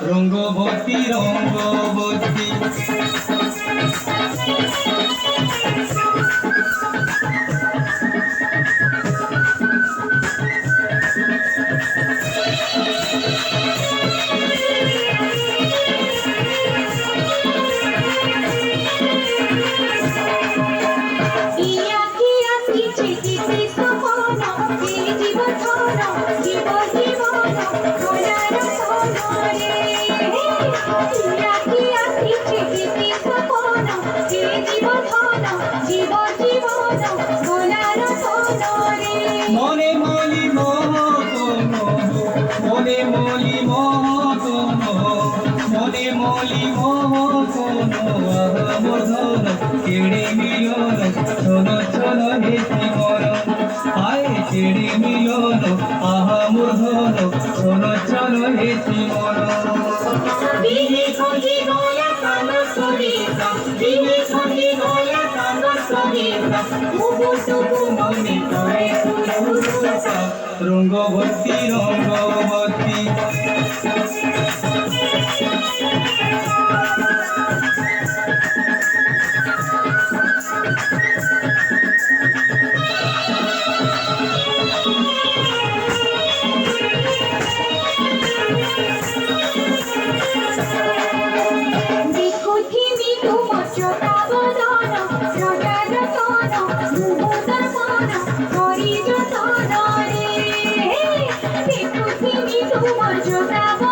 রঙ্গবতী রঙ্গবতী মনে মলি মোহন মনে মলি মোহন মনে মলি মোহন মধুর কেড়ে মিলন ছোন ছোন হেসি মরণ আয় কেড়ে মিলন আহা মধুর ছোন ছোন হেসি মরণ দিনে খোঁজি গয়া কান সরিতা দিনে খোঁজি গয়া কান সরিতা তবু তবু মনে করে রঙ্গবতী রঙ্গবতী তোমার